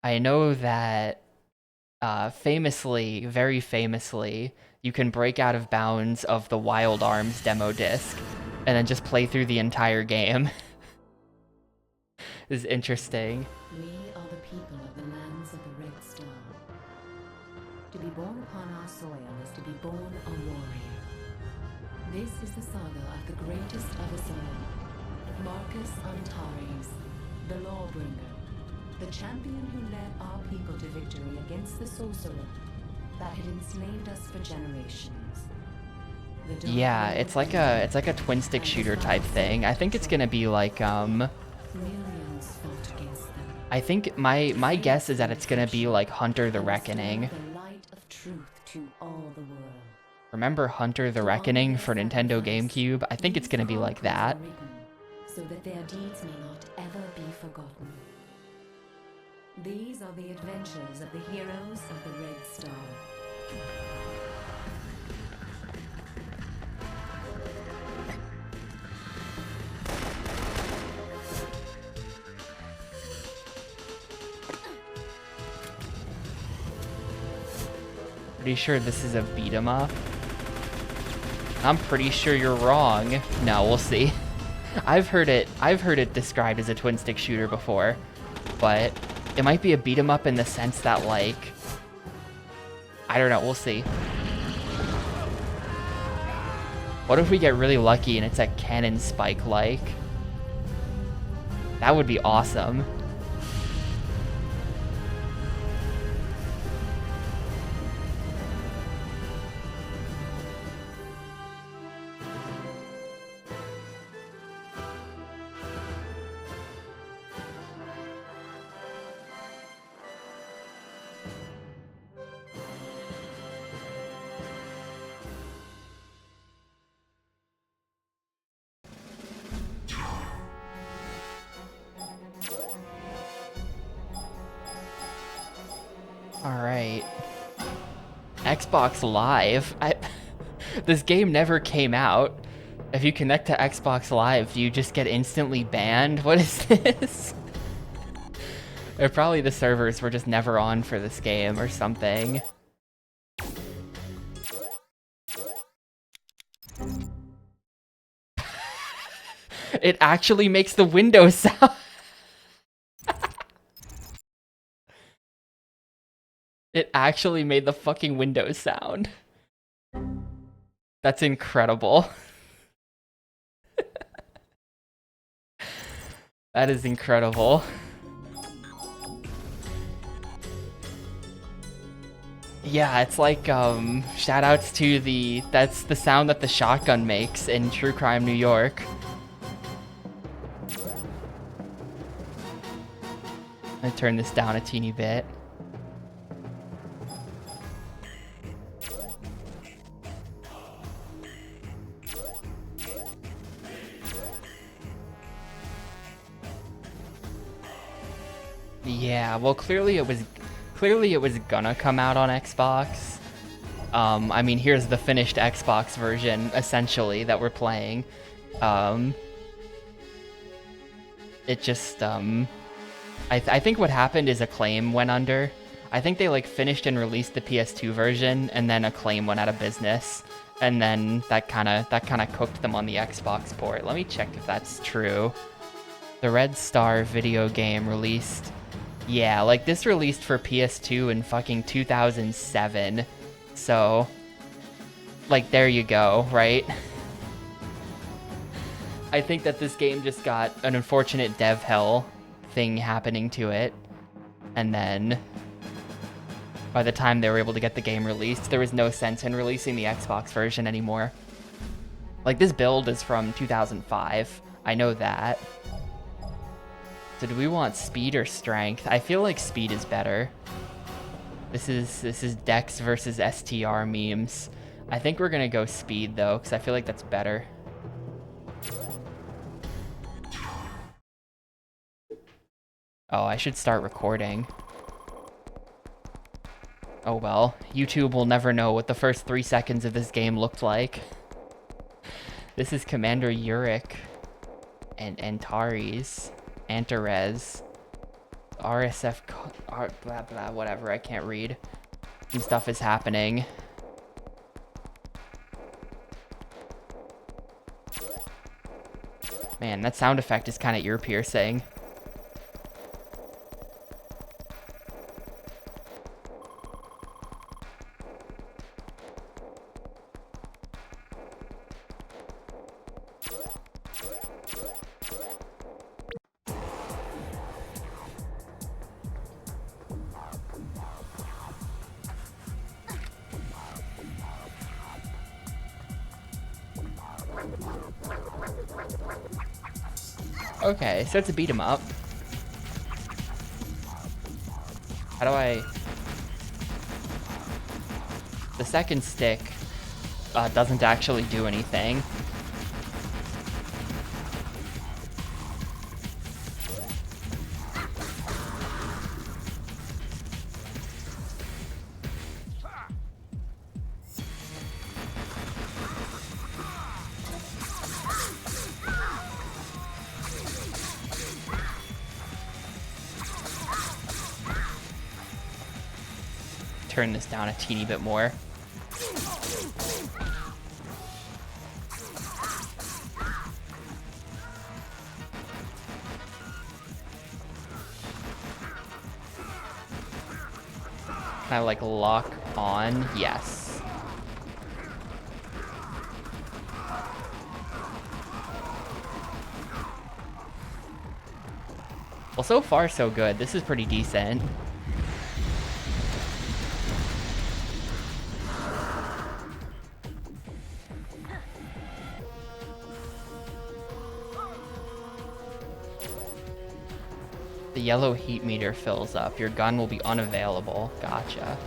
I know that famously, very famously, you can break out of bounds of the Wild Arms demo disc and then just play through the entire game. This is interesting. We are the people of the lands of the Red Star. To be born upon our soil is to be born a warrior. This is the saga of the greatest of us all, Marcus Antares, the Lawbringer, the champion who led our people to victory against the sorcerer that had enslaved us for generations. Yeah, it's like a twin stick shooter type thing. I think it's gonna be like Millions fought against them. I think my guess is that it's gonna be like Hunter the Reckoning. The light of truth to all the world. Remember Hunter the Reckoning for Nintendo GameCube? I think it's gonna be like that. So that their deeds may not ever be forgotten. These are the adventures of the heroes of the Red Star. Pretty sure this is a beat 'em up. I'm pretty sure you're wrong. No, we'll see. I've heard it described as a twin stick shooter before, but it might be a beat 'em up in the sense that, like, I don't know, we'll see. What if we get really lucky and it's a cannon spike like? That would be awesome. Alright. Xbox Live? This game never came out. If you connect to Xbox Live, do you just get instantly banned? What is this? Or probably the servers were just never on for this game or something. It actually makes the Windows sound. It actually made the fucking Windows sound. That's incredible. That is incredible. Yeah, it's like, shoutouts to that's the sound that the shotgun makes in True Crime New York. I'm gonna turn this down a teeny bit. Yeah, well, clearly it was gonna come out on Xbox. I mean, here's the finished Xbox version, essentially, that we're playing. It just, I think what happened is Acclaim went under. I think they, like, finished and released the PS2 version, and then Acclaim went out of business. And then that kinda cooked them on the Xbox port. Let me check if that's true. The Red Star video game released... Yeah, like, this released for PS2 in fucking 2007. So, like, there you go, right? I think that this game just got an unfortunate dev hell thing happening to it. And then, by the time they were able to get the game released, there was no sense in releasing the Xbox version anymore. Like, this build is from 2005. I know that. So do we want speed or strength? I feel like speed is better. This is Dex versus STR memes. I think we're gonna go speed though, because I feel like that's better. Oh, I should start recording. Oh well, YouTube will never know what the first 3 seconds of this game looked like. This is Commander Yurik and Antares. blah blah whatever, I can't read. Some stuff is happening. Man, that sound effect is kind of ear piercing. Okay, so it's a beat 'em up. How do I... The second stick doesn't actually do anything. Turn this down a teeny bit more. Can I like lock on? Yes. Well, so far so good. This is pretty decent. The yellow heat meter fills up. Your gun will be unavailable. Gotcha.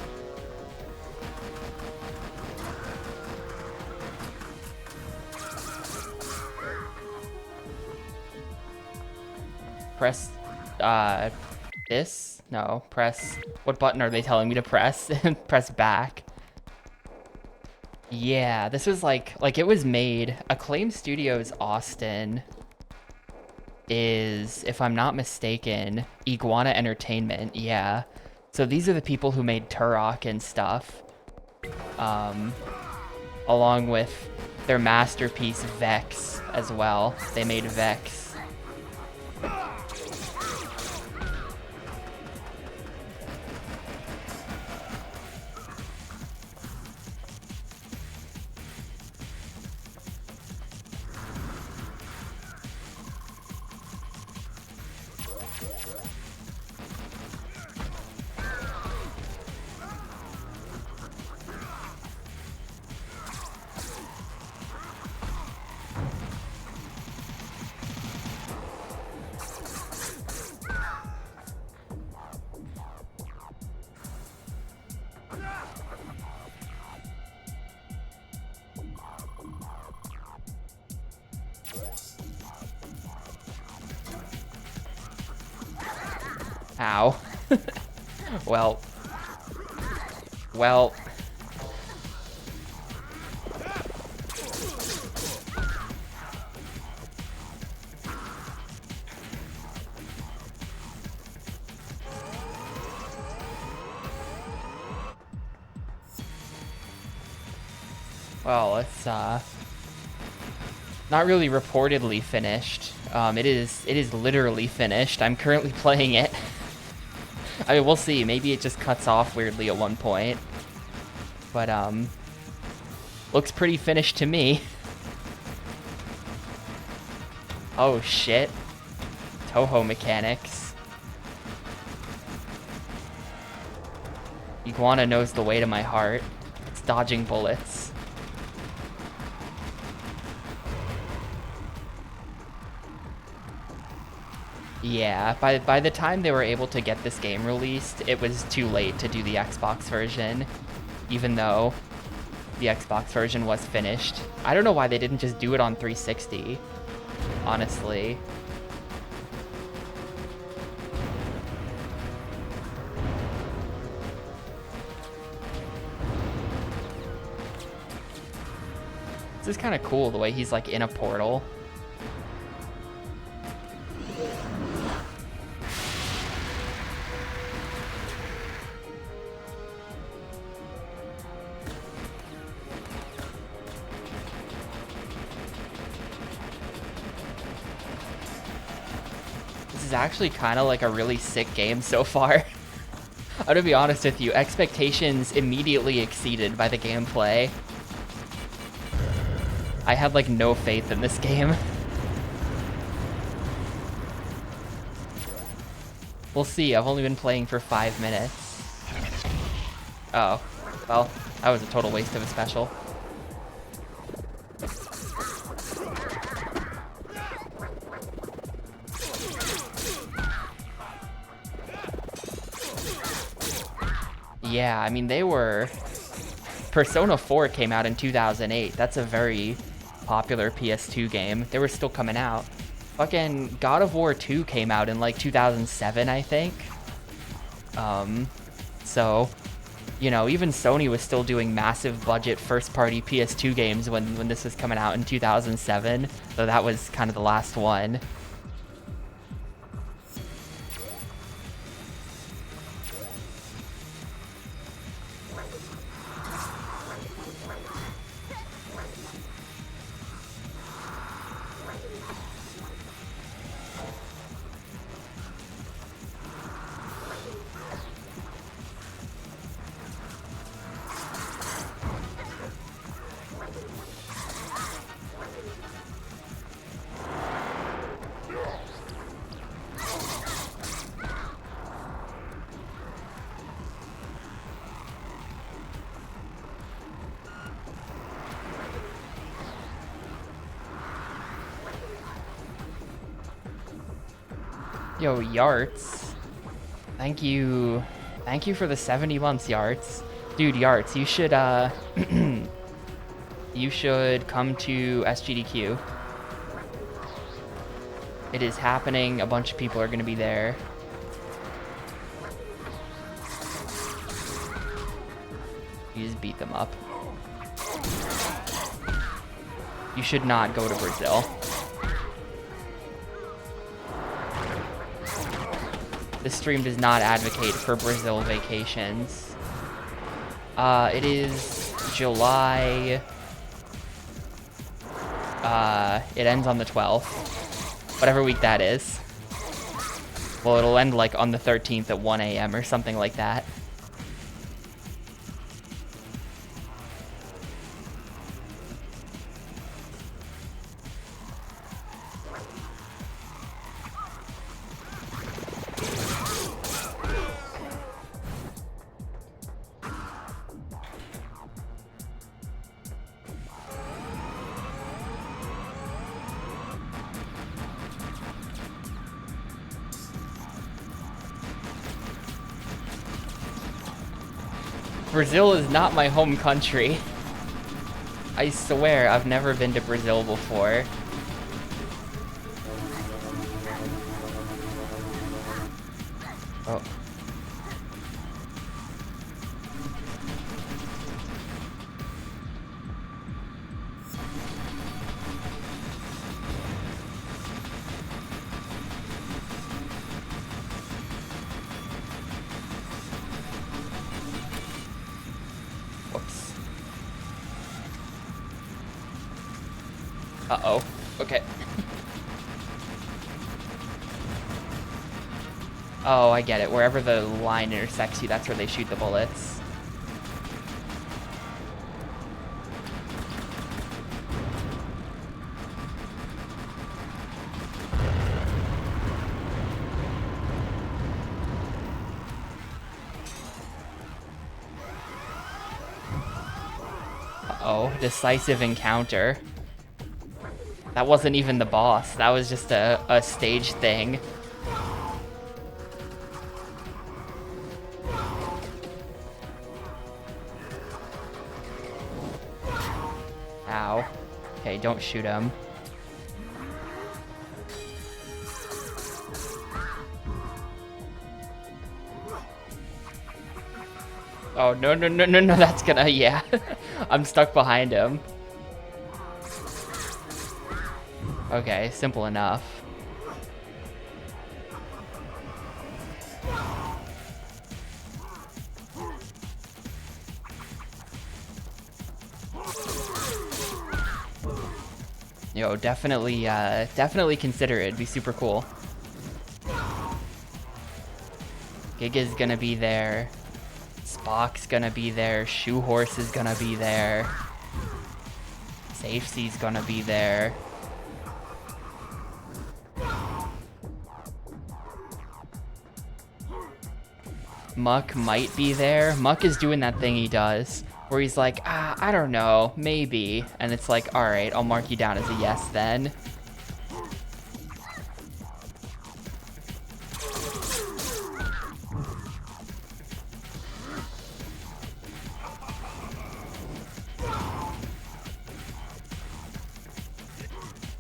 Press, this? No, press, what button are they telling me to press? Press back. Yeah, this was like it was made, Acclaim Studios Austin is, if I'm not mistaken, Iguana Entertainment, yeah. So these are the people who made Turok and stuff. Along with their masterpiece, Vex, as well. They made Vex. Ow. Well. Well, it's not really reportedly finished. It is literally finished. I'm currently playing it. I mean, we'll see. Maybe it just cuts off weirdly at one point. But, looks pretty finished to me. Oh, shit. Touhou mechanics. Iguana knows the way to my heart. It's dodging bullets. Yeah, by the time they were able to get this game released, it was too late to do the Xbox version, even though the Xbox version was finished. I don't know why they didn't just do it on 360, honestly. This is kind of cool, the way he's like in a portal. is actually kind of like a really sick game so far. I'm gonna be honest with you, expectations immediately exceeded by the gameplay. I had like no faith in this game. We'll see, I've only been playing for 5 minutes. Oh, well, that was a total waste of a special. Yeah, I mean, they were... Persona 4 came out in 2008. That's a very popular PS2 game. They were still coming out. Fucking God of War 2 came out in like 2007, I think. So, you know, even Sony was still doing massive budget first-party PS2 games when this was coming out in 2007. So that was kind of the last one. Yo, Yarts. Thank you. Thank you for the 70 months, Yarts. Dude, Yarts, you should, you should come to SGDQ. It is happening. A bunch of people are going to be there. You just beat them up. You should not go to Brazil. This stream does not advocate for Brazil vacations. It is July. It ends on the 12th. Whatever week that is. Well, it'll end like on the 13th at 1 a.m. or something like that. Brazil is not my home country. I swear, I've never been to Brazil before. Oh. Uh-oh. Okay. Oh, I get it. Wherever the line intersects you, that's where they shoot the bullets. Uh-oh. Decisive encounter. That wasn't even the boss. That was just a stage thing. Ow. Okay, don't shoot him. Oh, no, no, no, no, no, that's gonna, yeah. I'm stuck behind him. Okay, simple enough. Yo, definitely consider it. It'd be super cool. Giga's gonna be there. Spock's gonna be there. Shoehorse is gonna be there. Safety's gonna be there. Muck might be there. Muck is doing that thing he does, where he's like, I don't know, maybe. And it's like, alright, I'll mark you down as a yes then.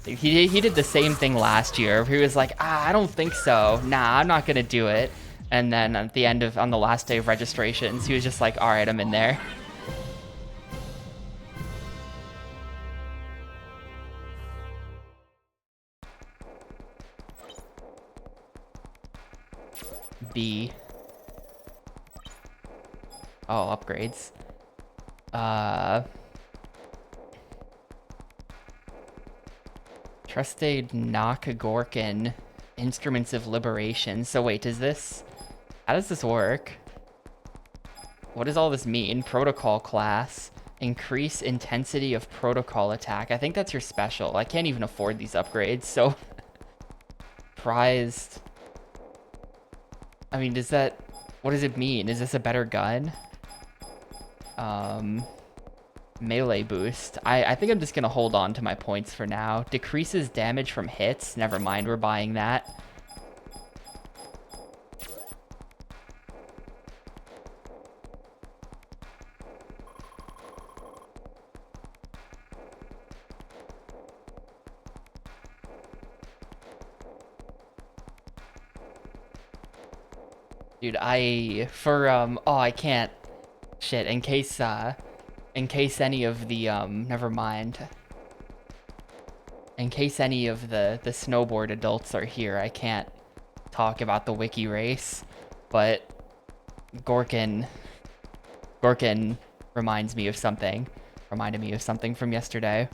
He did the same thing last year. He was like, I don't think so. Nah, I'm not gonna do it. And then at the end of, on the last day of registrations, he was just like, all right, I'm in there. B. Oh, upgrades. Trusted Nakagorkin. Instruments of Liberation. So wait, how does this work? What does all this mean? Protocol class. Increase intensity of protocol attack. I think that's your special. I can't even afford these upgrades, so... Prized. I mean, what does it mean? Is this a better gun? Melee boost. I think I'm just gonna hold on to my points for now. Decreases damage from hits. Never mind, we're buying that. Dude, I can't. Shit, in case any of the, never mind. In case any of the snowboard adults are here, I can't talk about the wiki race, but Gorkin reminded me of something from yesterday.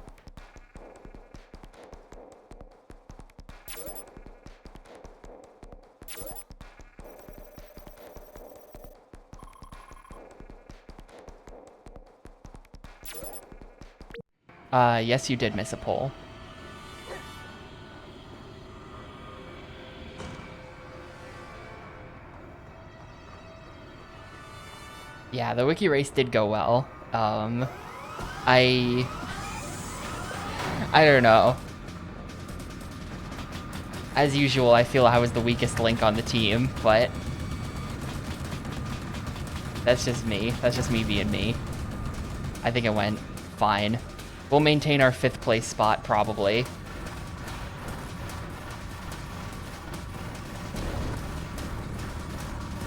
Yes, you did miss a poll. Yeah, the wiki race did go well. I don't know. As usual, I feel I was the weakest link on the team, but that's just me. That's just me being me. I think it went fine. We'll maintain our 5th place spot, probably.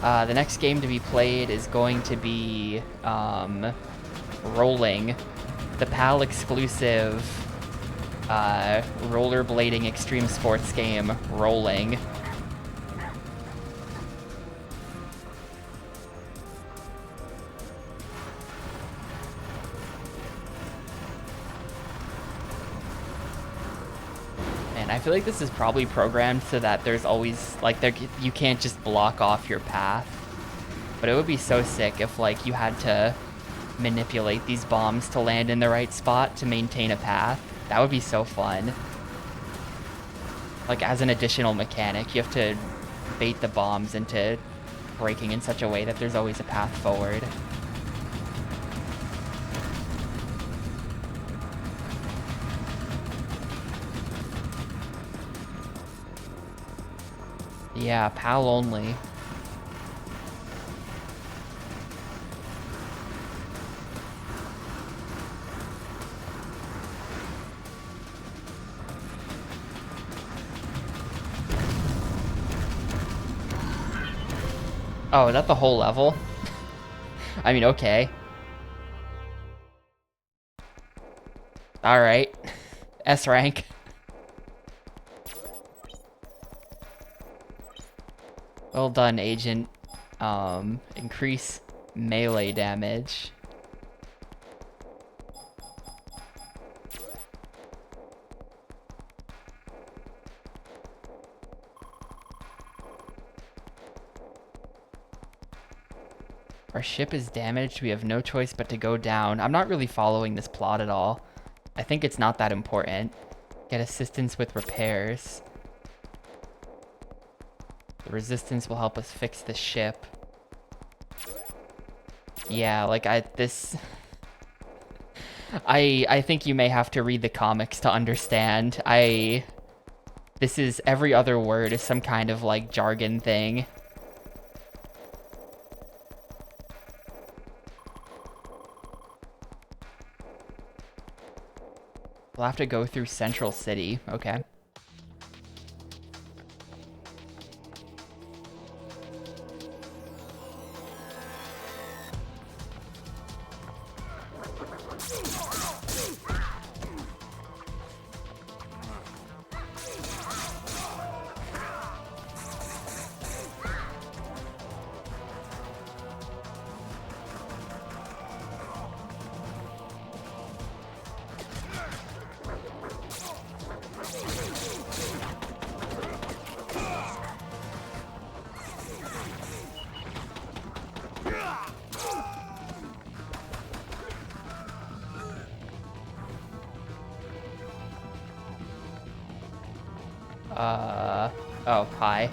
The next game to be played is going to be Rolling, the PAL exclusive rollerblading extreme sports game, Rolling. I feel like this is probably programmed so that there's always, like, you can't just block off your path. But it would be so sick if, like, you had to manipulate these bombs to land in the right spot to maintain a path. That would be so fun. Like, as an additional mechanic, you have to bait the bombs into breaking in such a way that there's always a path forward. Yeah, PAL only. Oh, is that the whole level? I mean, okay. Alright. S rank. Well done, Agent. Increase melee damage. Our ship is damaged. We have no choice but to go down. I'm not really following this plot at all. I think it's not that important. Get assistance with repairs. The resistance will help us fix the ship. Yeah, like I think you may have to read the comics to understand. This is every other word is some kind of like jargon thing. We'll have to go through Central City. Okay. Oh, hi.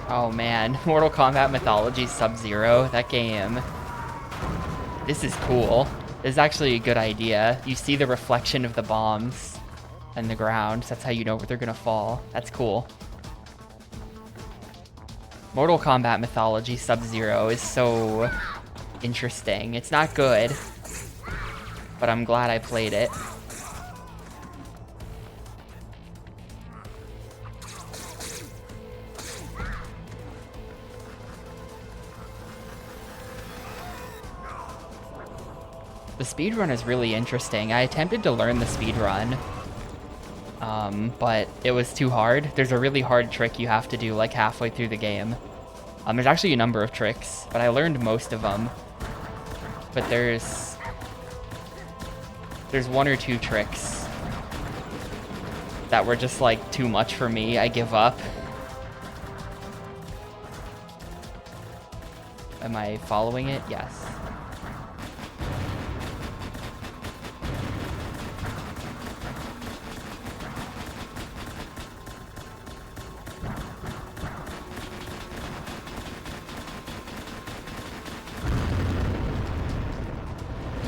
Oh man, Mortal Kombat Mythology Sub-Zero, that game. This is cool. This is actually a good idea. You see the reflection of the bombs in the ground. That's how you know where they're gonna fall. That's cool. Mortal Kombat Mythology Sub-Zero is so interesting. It's not good, but I'm glad I played it. The speedrun is really interesting. I attempted to learn the speedrun, but it was too hard. There's a really hard trick you have to do like halfway through the game. There's actually a number of tricks, but I learned most of them. But there's one or two tricks that were just like too much for me. I give up. Am I following it? Yes.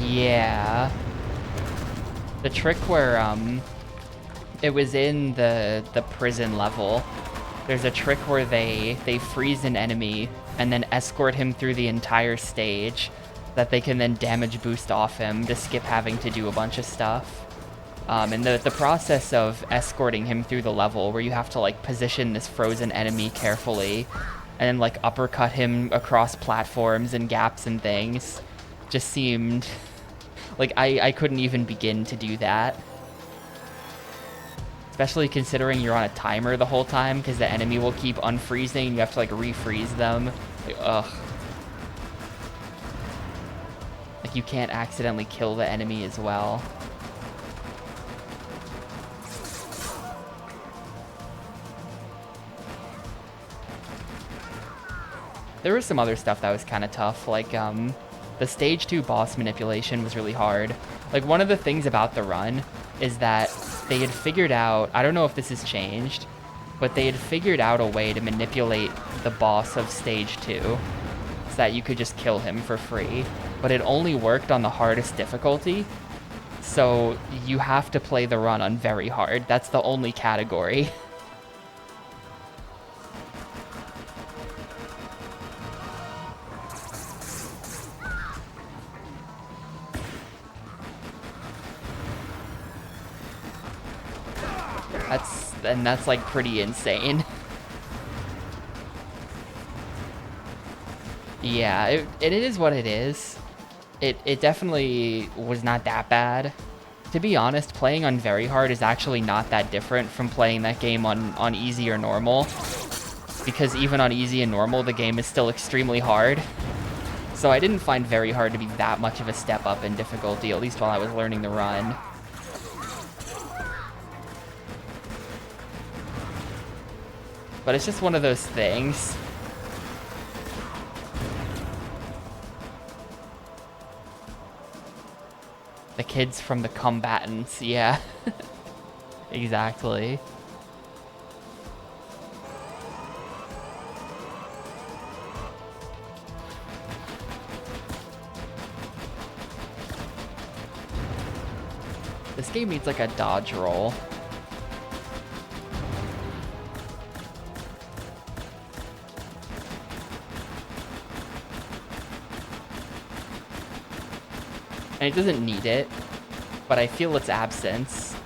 Yeah. The trick where it was in the prison level. There's a trick where they freeze an enemy and then escort him through the entire stage that they can then damage boost off him to skip having to do a bunch of stuff. And the process of escorting him through the level where you have to like position this frozen enemy carefully and then like uppercut him across platforms and gaps and things just seemed like I couldn't even begin to do that. Especially considering you're on a timer the whole time because the enemy will keep unfreezing and you have to like refreeze them. Like, ugh. Like you can't accidentally kill the enemy as well. There was some other stuff that was kind of tough, like the stage 2 boss manipulation was really hard. Like one of the things about the run is that they had figured out, I don't know if this has changed, but they had figured out a way to manipulate the boss of stage 2 so that you could just kill him for free. But it only worked on the hardest difficulty, so you have to play the run on very hard. That's the only category. That's like pretty insane. Yeah, it is what it is. It definitely was not that bad. To be honest, playing on very hard is actually not that different from playing that game on easy or normal. Because even on easy and normal, the game is still extremely hard. So I didn't find very hard to be that much of a step up in difficulty, at least while I was learning the run. But it's just one of those things. The kids from the combatants, yeah. Exactly. This game needs like a dodge roll. And it doesn't need it, but I feel its absence.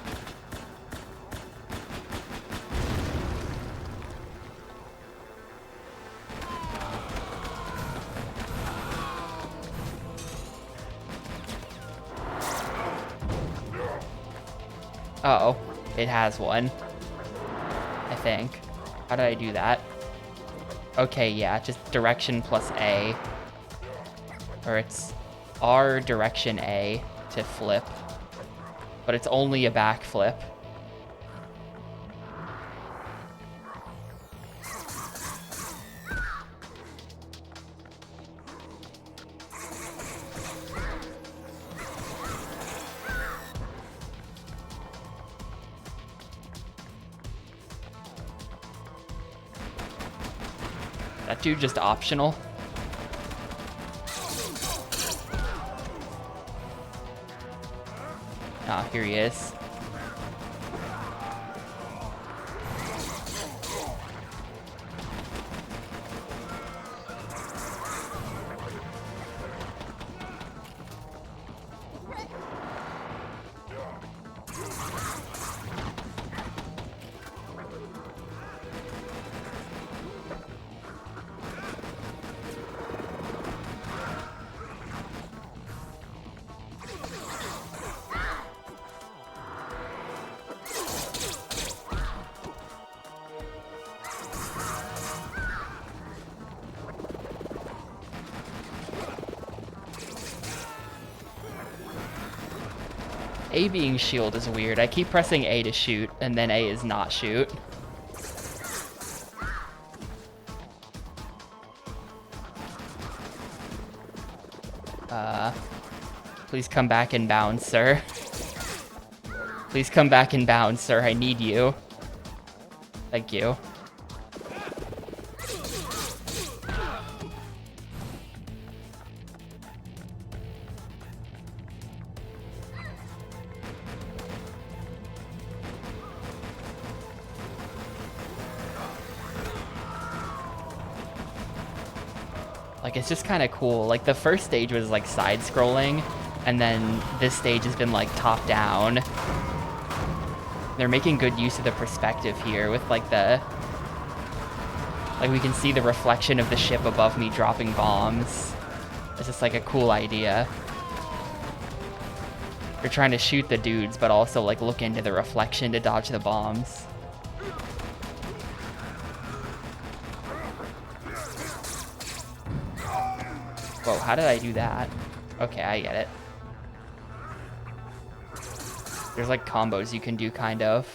Uh-oh, it has one, I think. How did I do that? Okay, yeah, just direction plus A. Or it's R direction A to flip. But it's only a back flip. That dude just optional. Ah, here he is. A being shield is weird. I keep pressing A to shoot, and then A is not shoot. Please come back in bounds, sir. Please come back in bounds, sir. I need you. Thank you. Like, it's just kind of cool. Like, the first stage was, like, side-scrolling, and then this stage has been, like, top-down. They're making good use of the perspective here with, like, the... Like, we can see the reflection of the ship above me dropping bombs. It's just, like, a cool idea. You're trying to shoot the dudes, but also, like, look into the reflection to dodge the bombs. Whoa, how did I do that? Okay, I get it. There's like combos you can do, kind of.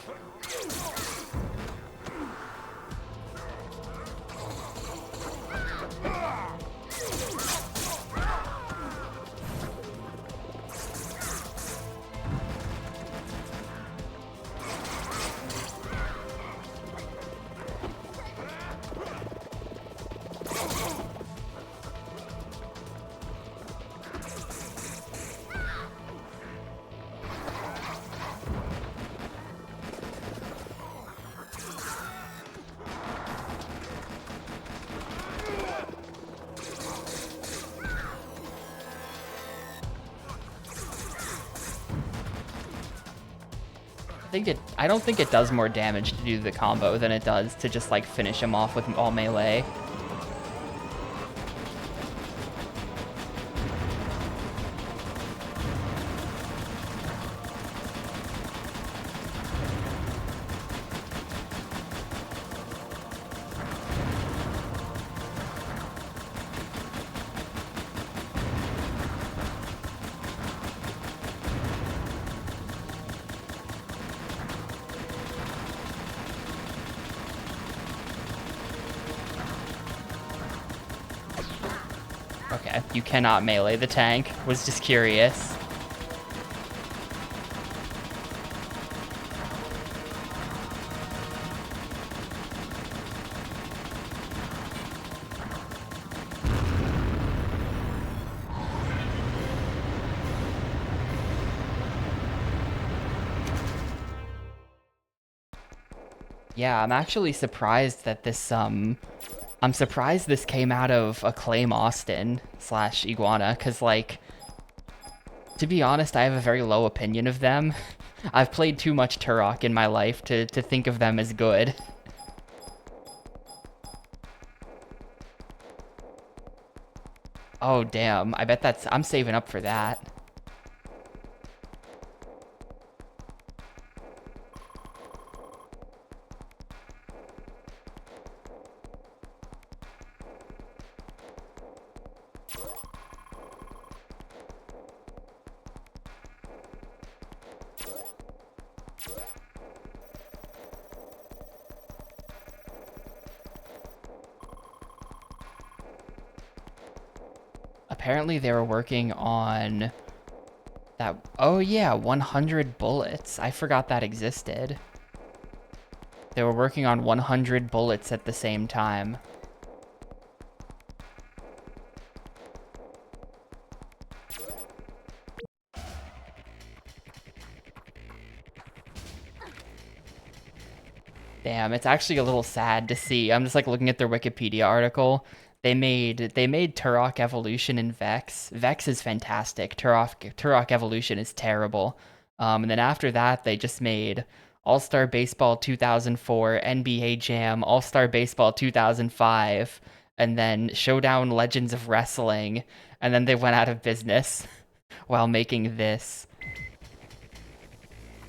I don't think it does more damage to do the combo than it does to just like finish him off with all melee. Okay, you cannot melee the tank. Was just curious. Yeah, I'm actually surprised that this, I'm surprised this came out of Acclaim Austin / Iguana, because, like, to be honest, I have a very low opinion of them. I've played too much Turok in my life to think of them as good. Oh, damn. I bet that's... I'm saving up for that. Apparently they were working on that... Oh yeah, 100 bullets. I forgot that existed. They were working on 100 bullets at the same time. Damn, it's actually a little sad to see. I'm just like looking at their Wikipedia article. They made Turok Evolution in Vex. Vex is fantastic. Turok Evolution is terrible. And then after that, they just made All-Star Baseball 2004, NBA Jam, All-Star Baseball 2005, and then Showdown Legends of Wrestling, and then they went out of business while making this.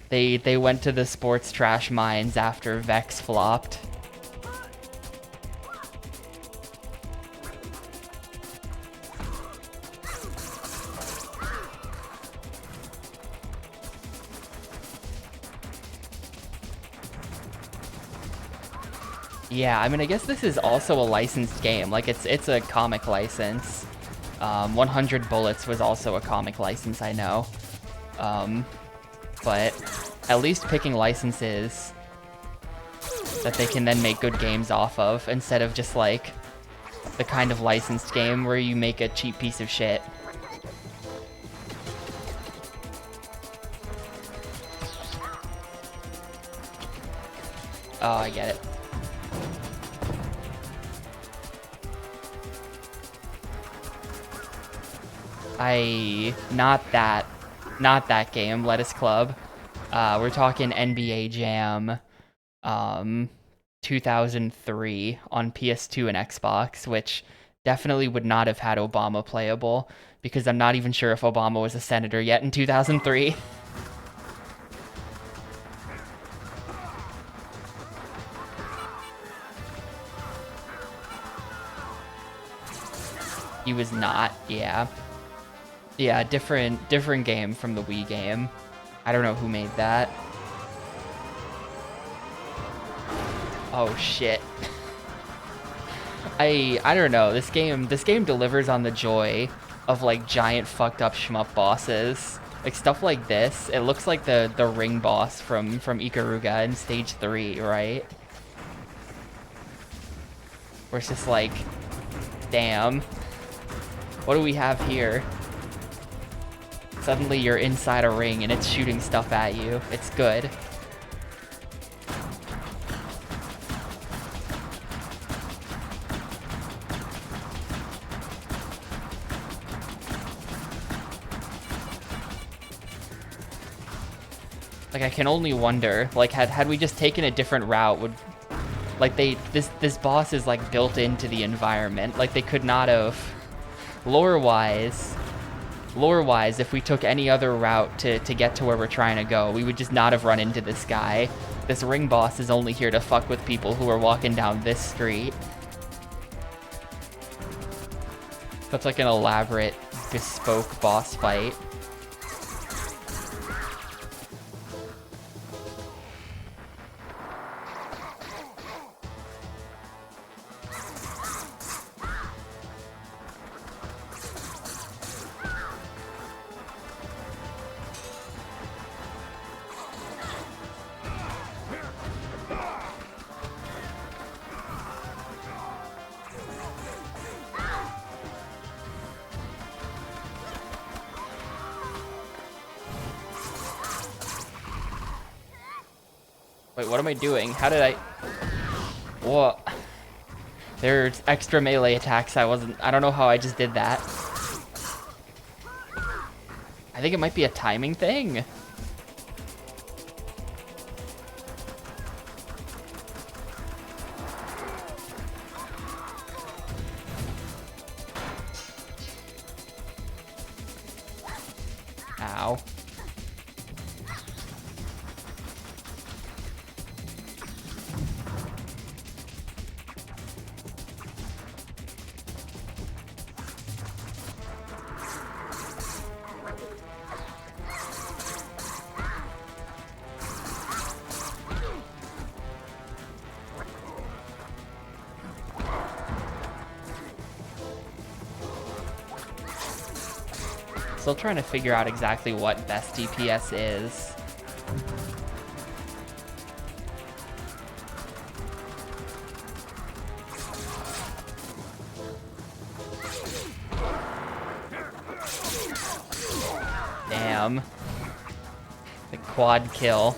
They went to the sports trash mines after Vex flopped. Yeah, I mean, I guess this is also a licensed game. Like, it's a comic license. 100 Bullets was also a comic license, I know. But at least picking licenses that they can then make good games off of, instead of just, like, the kind of licensed game where you make a cheap piece of shit. Oh, I get it. Not that game, Lettuce Club. We're talking NBA Jam 2003 on PS2 and Xbox, which definitely would not have had Obama playable, because I'm not even sure if Obama was a senator yet in 2003. He was not, yeah. Yeah, different game from the Wii game. I don't know who made that. Oh shit. I don't know. This game delivers on the joy of like giant fucked up shmup bosses. Like stuff like this. It looks like the ring boss from Ikaruga in stage 3, right? Where it's just like, damn. What do we have here? Suddenly you're inside a ring and it's shooting stuff at you. It's good. Like, I can only wonder, like, had we just taken a different route, would, like, this boss is, like, built into the environment. Like, they could not have, lore-wise, if we took any other route to get to where we're trying to go, we would just not have run into this guy. This ring boss is only here to fuck with people who are walking down this street. That's like an elaborate, bespoke boss fight. Wait, what am I doing? How did I... Whoa. There's extra melee attacks. I don't know how I just did that. I think it might be a timing thing. Ow. Still trying to figure out exactly what best DPS is. Damn. The quad kill.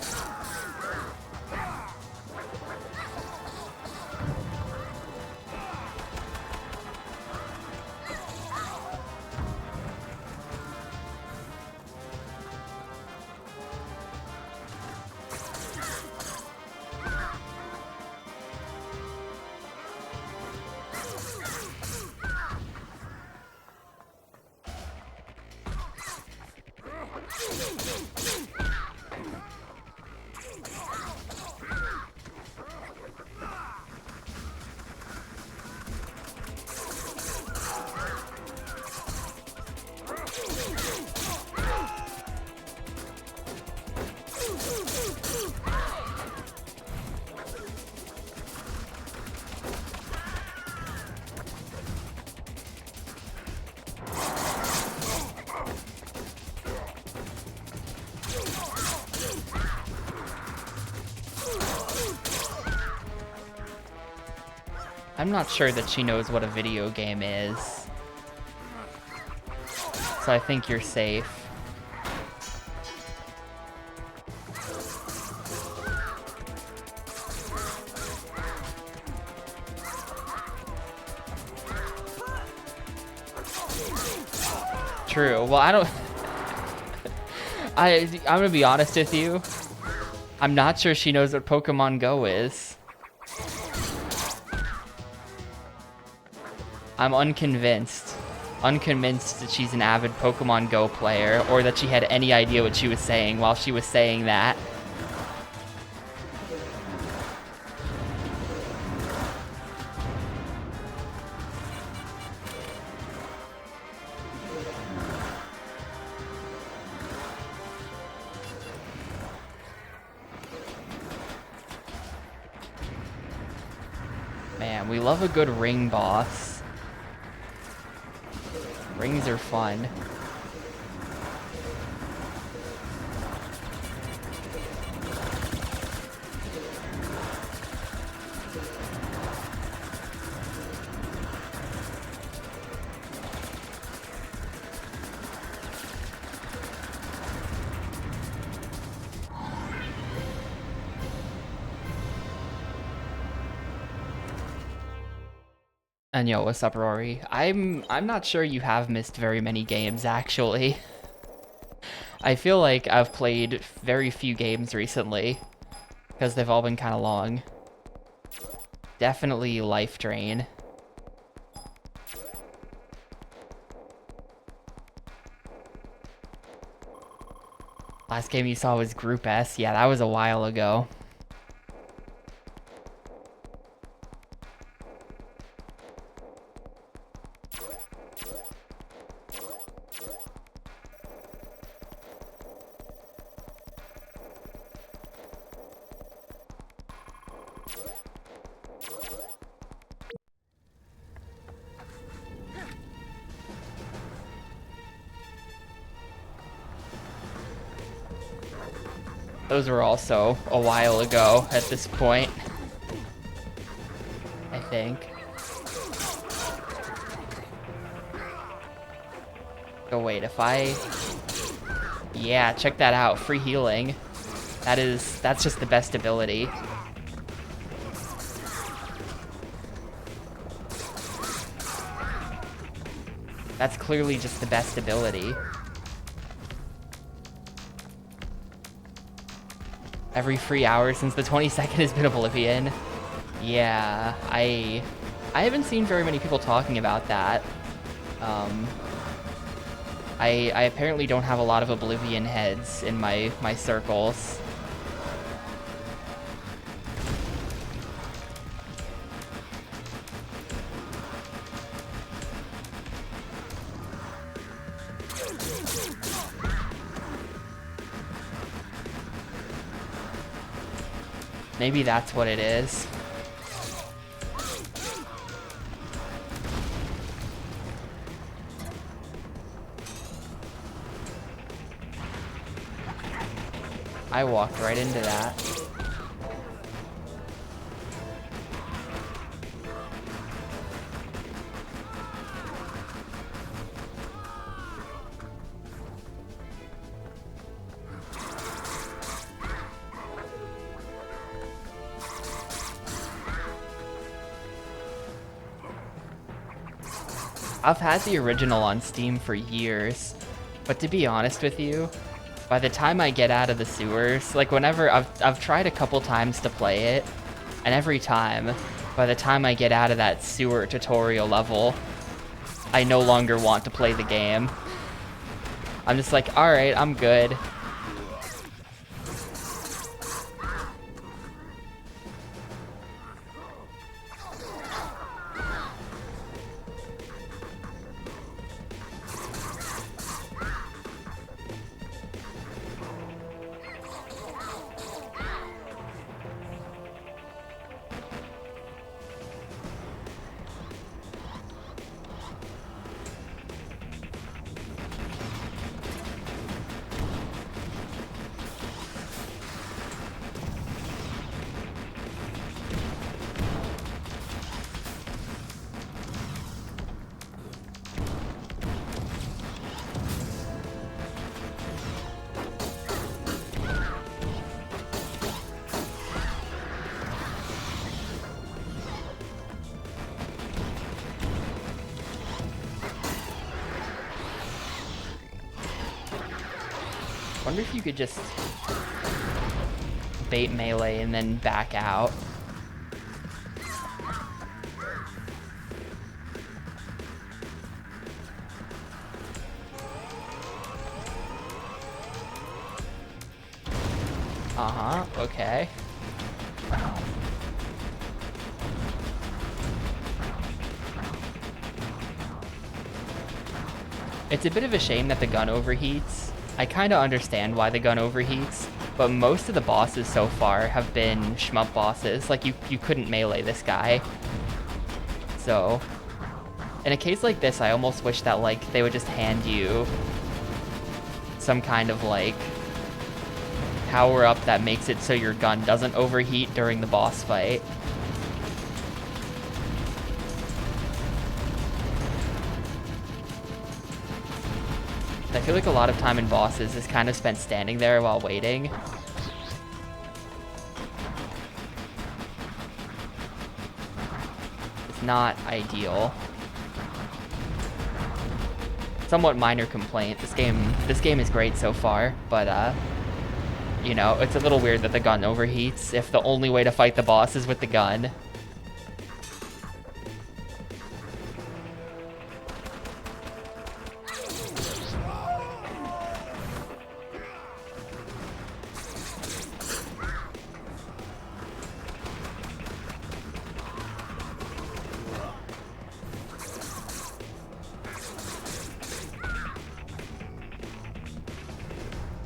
I'm not sure that she knows what a video game is. So I think you're safe. True. Well, I don't... I'm gonna be honest with you. I'm not sure she knows what Pokemon Go is. I'm unconvinced that she's an avid Pokemon Go player, or that she had any idea what she was saying while she was saying that. Man, we love a good ring boss. Rings are fun. And yo, what's up, Rory? I'm not sure you have missed very many games, actually. I feel like I've played very few games recently, because they've all been kind of long. Definitely Life Drain. Last game you saw was Group S. Yeah, that was a while ago. Those were also a while ago at this point, I think. Oh wait, if I... Yeah, check that out, free healing. That's just the best ability. That's clearly just the best ability. Every free hour since the 22nd has been Oblivion. Yeah, I haven't seen very many people talking about that. I apparently don't have a lot of Oblivion heads in my circles. Maybe that's what it is. I walked right into that. I've had the original on Steam for years, but to be honest with you, by the time I get out of the sewers, like whenever I've tried a couple times to play it, and every time, by the time I get out of that sewer tutorial level, I no longer want to play the game. I'm just like, alright, I'm good. Wonder if you could just bait melee and then back out. Uh-huh, okay. It's a bit of a shame that the gun overheats. I kind of understand why the gun overheats, but most of the bosses so far have been shmup bosses. Like, you couldn't melee this guy. So, in a case like this, I almost wish that, like, they would just hand you some kind of, like, power-up that makes it so your gun doesn't overheat during the boss fight. I feel like a lot of time in bosses is kind of spent standing there while waiting. It's not ideal. Somewhat minor complaint. This game is great so far, but you know, it's a little weird that the gun overheats if the only way to fight the boss is with the gun.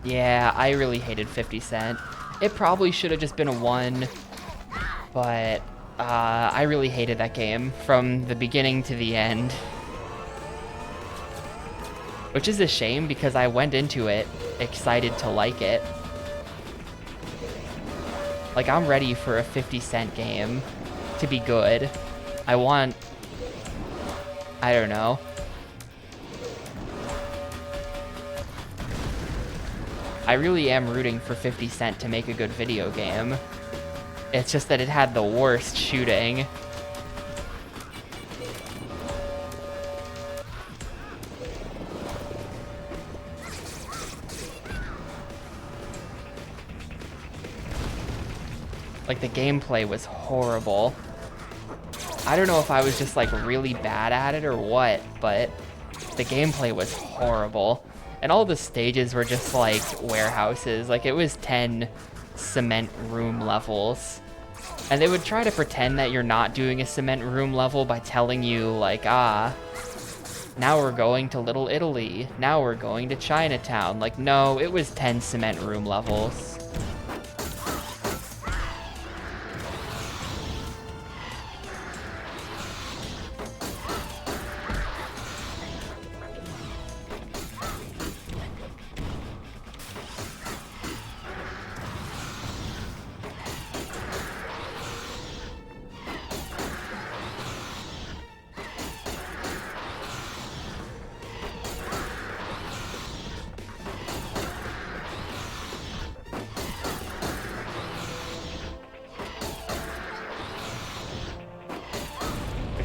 Yeah, I really hated 50 Cent. It probably should have just been a 1, but I really hated that game from the beginning to the end. Which is a shame because I went into it excited to like it. Like, I'm ready for a 50 Cent game to be good. I don't know. I really am rooting for 50 Cent to make a good video game. It's just that it had the worst shooting. Like, the gameplay was horrible. I don't know if I was just, like, really bad at it or what, but the gameplay was horrible. And all the stages were just, like, warehouses. Like, it was 10 cement room levels. And they would try to pretend that you're not doing a cement room level by telling you, like, now we're going to Little Italy. Now we're going to Chinatown. Like, no, it was 10 cement room levels.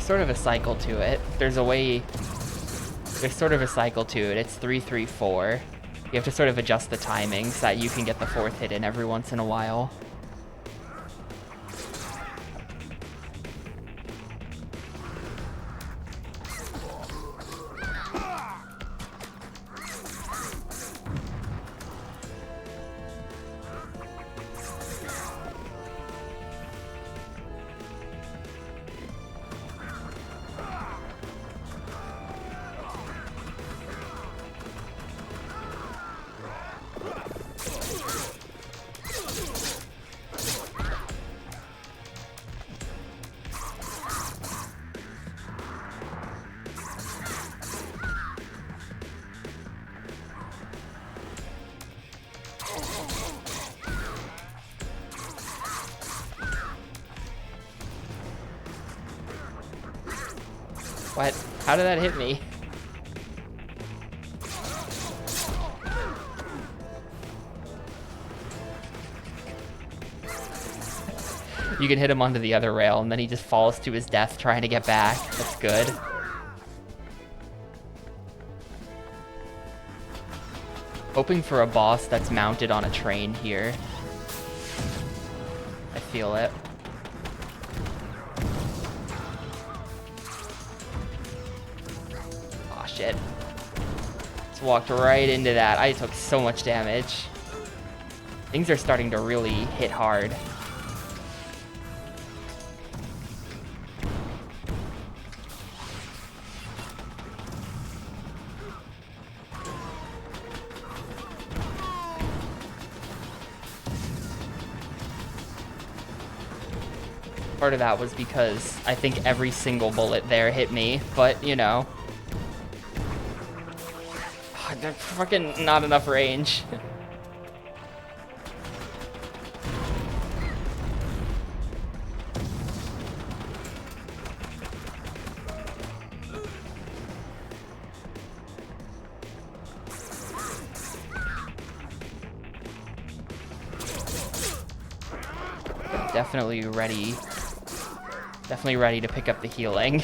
Sort of a cycle to it. There's sort of a cycle to it. It's 3-3-4. You have to sort of adjust the timing so that you can get the fourth hit in every once in a while. What? How did that hit me? You can hit him onto the other rail, and then he just falls to his death trying to get back. That's good. Hoping for a boss that's mounted on a train here. I feel it. Aw, shit. Just walked right into that. I took so much damage. Things are starting to really hit hard. Part of that was because I think every single bullet there hit me, but, you know. They're fucking not enough range. Definitely ready to pick up the healing.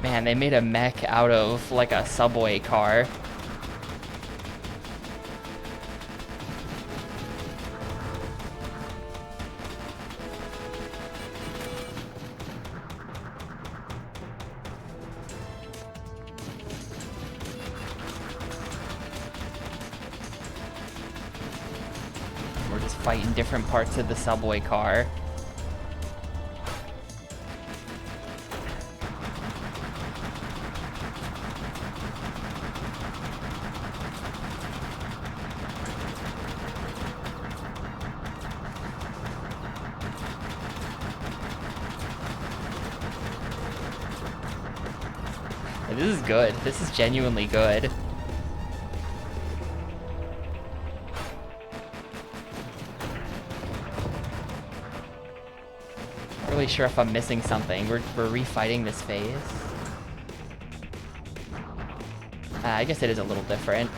Man, they made a mech out of, like, a subway car. we're just fighting different parts of the subway car. This is good. This is genuinely good. Not really sure if I'm missing something. We're refighting this phase. I guess it is a little different.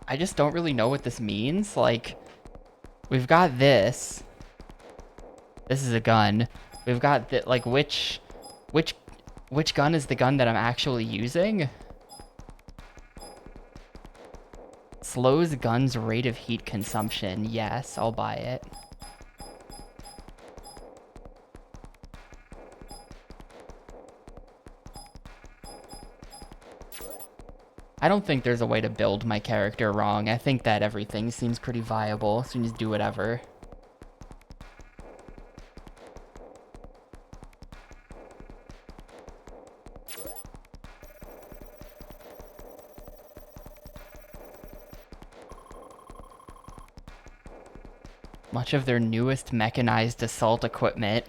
I just don't really know what this means. Like, we've got this. This is a gun. We've got the, like, which gun is the gun that I'm actually using? Slows gun's rate of heat consumption. Yes, I'll buy it. I don't think there's a way to build my character wrong. I think that everything seems pretty viable, so you just do whatever. Much of their newest mechanized assault equipment.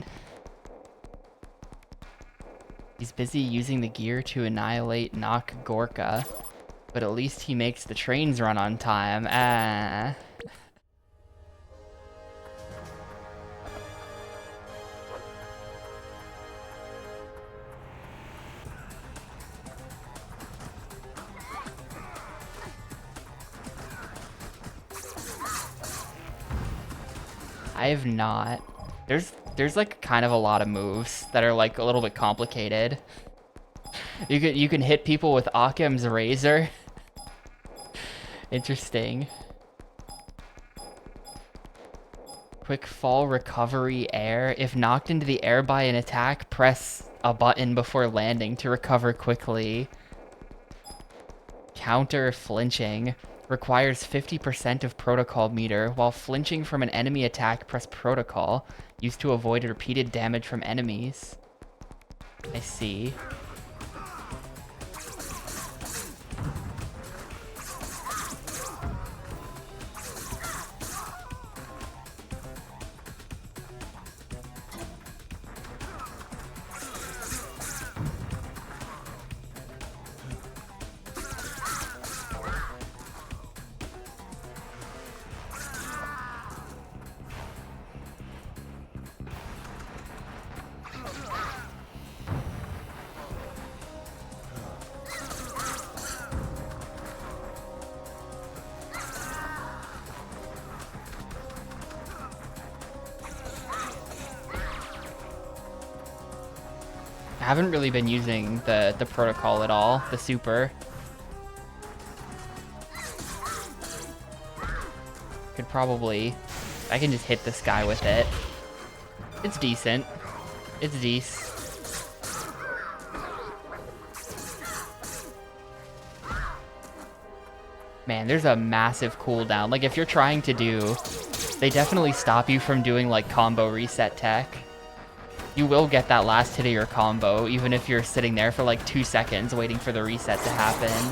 He's busy using the gear to annihilate Nock Gorka. But at least he makes the trains run on time. Ah. I have not. There's like kind of a lot of moves that are like a little bit complicated. You can hit people with Occam's razor. Interesting. Quick fall recovery air. If knocked into the air by an attack, press a button before landing to recover quickly. Counter flinching. Requires 50% of protocol meter. While flinching from an enemy attack, press protocol. Used to avoid repeated damage from enemies. I see. I haven't really been using the protocol at all, the super. Could probably... I can just hit this guy with it. It's decent. It's decent. Man, there's a massive cooldown. Like, if you're trying to do... They definitely stop you from doing, like, combo reset tech. You will get that last hit of your combo, even if you're sitting there for like 2 seconds waiting for the reset to happen.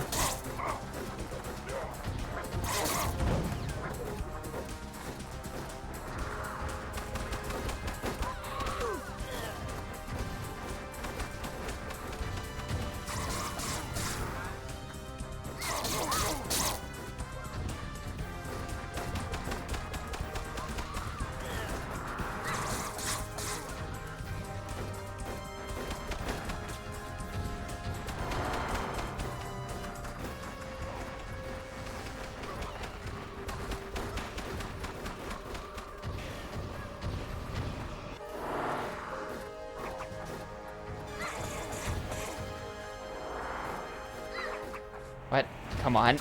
What? Come on.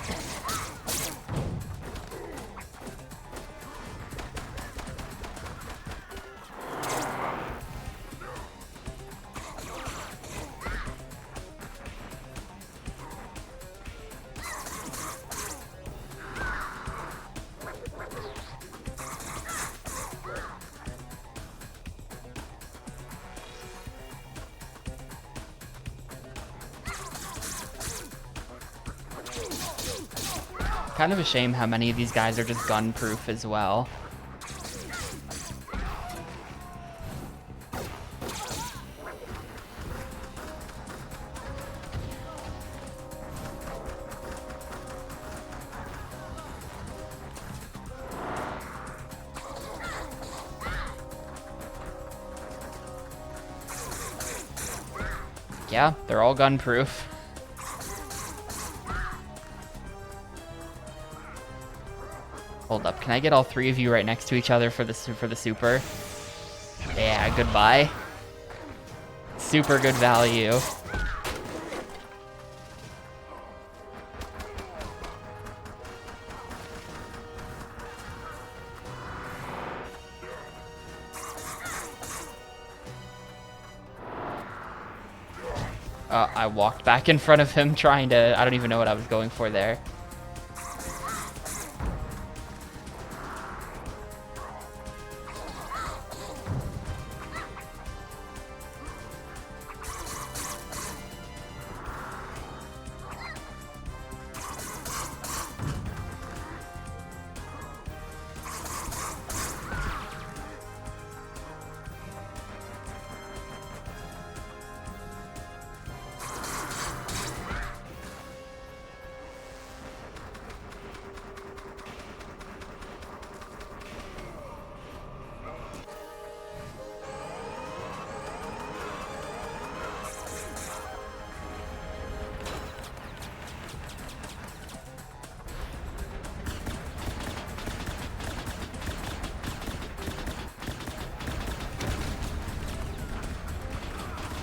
Kind of a shame how many of these guys are just gun-proof as well. Yeah, they're all gun-proof. Hold up, can I get all three of you right next to each other for the super? Yeah, goodbye. Super good value. I walked back in front of him trying to... I don't even know what I was going for there.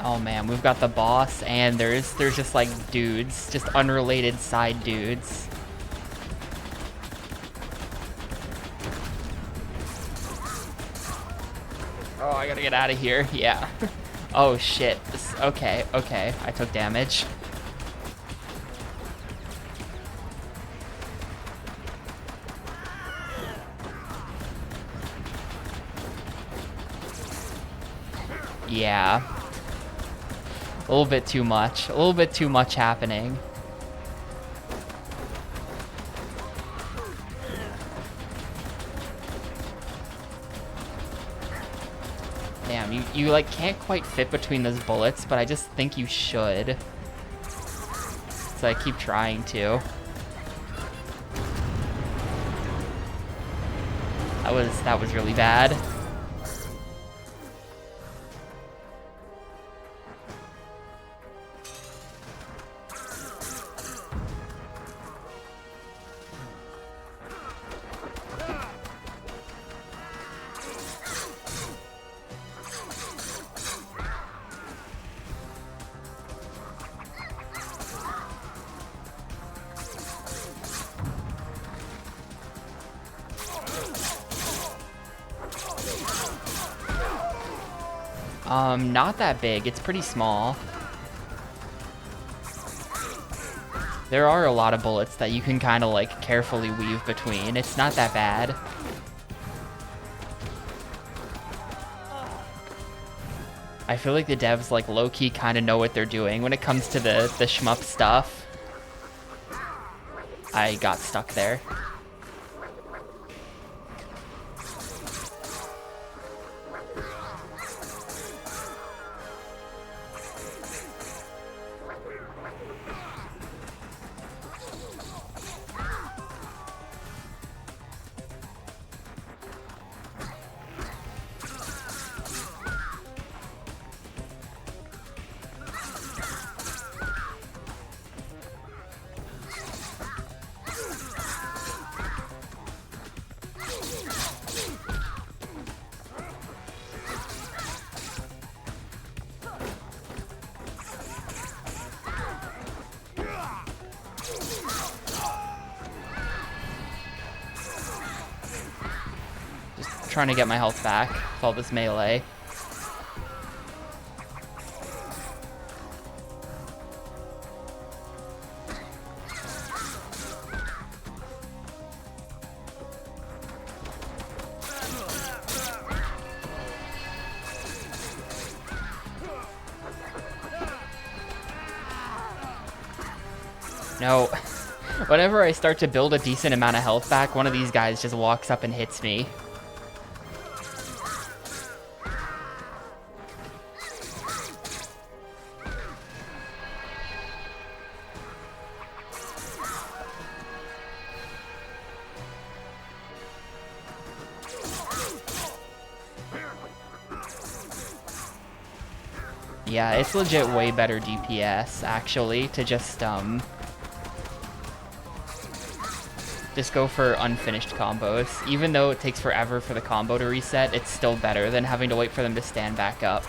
Oh man, we've got the boss, and there's just like dudes, just unrelated side dudes. Oh, I gotta get out of here. Yeah. Oh shit. Okay, I took damage. Yeah. A little bit too much. A little bit too much happening. Damn, you like can't quite fit between those bullets, but I just think you should. So I keep trying to. That was really bad. Not that big. It's pretty small. There are a lot of bullets that you can kind of like carefully weave between. It's not that bad. I feel like the devs like low-key kind of know what they're doing when it comes to the shmup stuff. I got stuck there. trying to get my health back with all this melee. No. Whenever I start to build a decent amount of health back, one of these guys just walks up and hits me. Yeah, it's legit way better DPS, actually, to just go for unfinished combos. Even though it takes forever for the combo to reset, it's still better than having to wait for them to stand back up.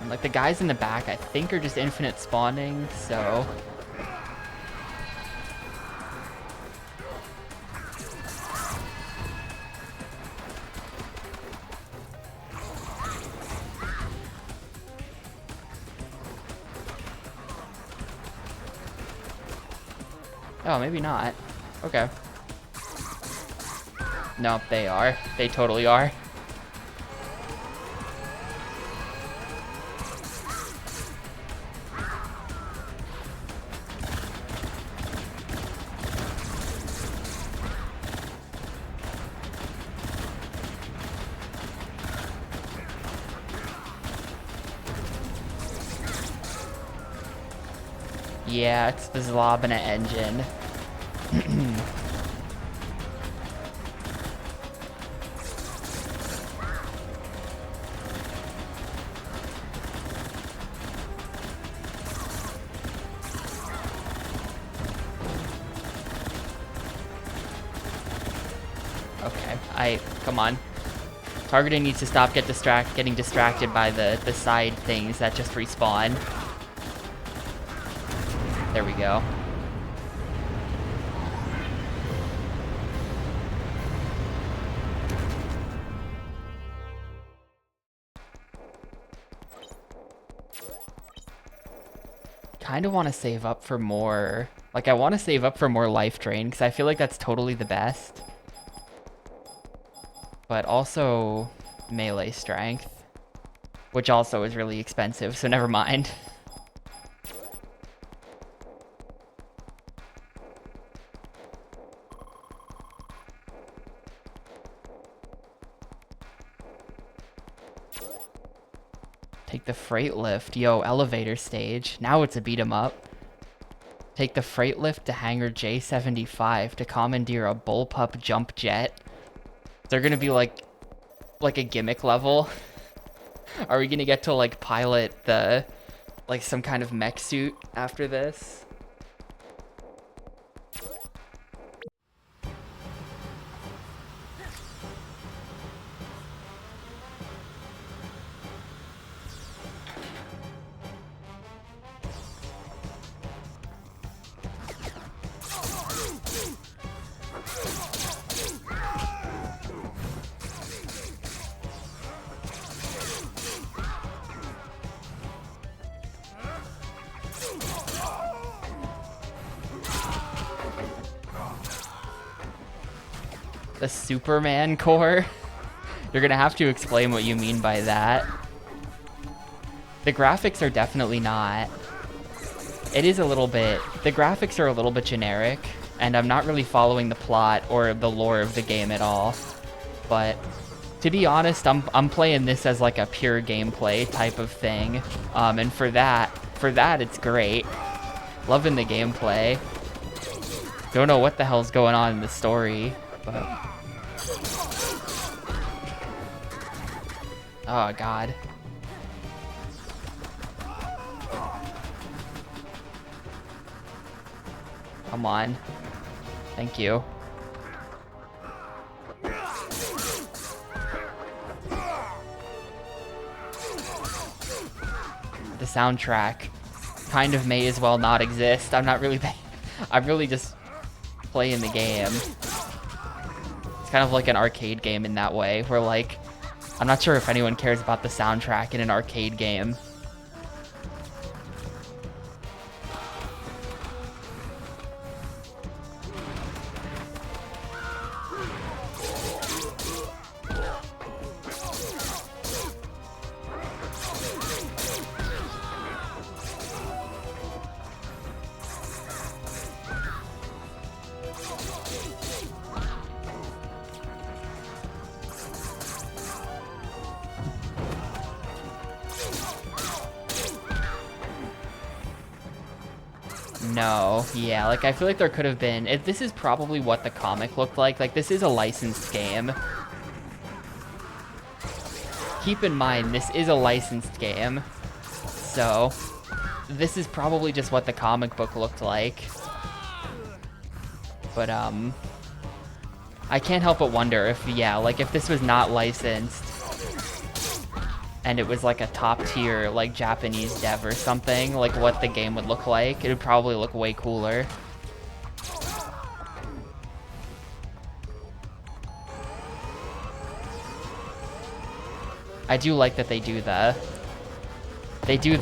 Like, the guys in the back, I think, are just infinite spawning, so... Oh, maybe not. Okay. Nope, they are. They totally are. Yeah, it's the Zlobina engine. Okay, come on. Targeting needs to stop getting distracted by the side things that just respawn. There we go. Kind of want to save up for more... Like, I want to save up for more life drain, because I feel like that's totally the best. But also melee strength, which also is really expensive, so never mind. Take the freight lift. Yo, elevator stage. Now it's a beat 'em up. Take the freight lift to hangar J75 to commandeer a bullpup jump jet. They're gonna be like a gimmick level. Are we gonna get to like pilot the like some kind of mech suit after this? The Superman core? You're gonna have to explain what you mean by that. The graphics are definitely not. It is a little bit... The graphics are a little bit generic, and I'm not really following the plot or the lore of the game at all. But to be honest, I'm playing this as like a pure gameplay type of thing. And for that it's great. Loving the gameplay. Don't know what the hell's going on in the story, but... Oh, God. Come on. Thank you. The soundtrack kind of may as well not exist. I'm not really... I'm really just playing the game. It's kind of like an arcade game in that way, where, like, I'm not sure if anyone cares about the soundtrack in an arcade game. No, yeah, like, I feel like there could have been... this is probably what the comic looked like. Like, this is a licensed game. Keep in mind, this is a licensed game. So, this is probably just what the comic book looked like. But, I can't help but wonder if, yeah, like, if this was not licensed, and it was like a top tier, like, Japanese dev or something, like what the game would look like. It would probably look way cooler. I do like that they do the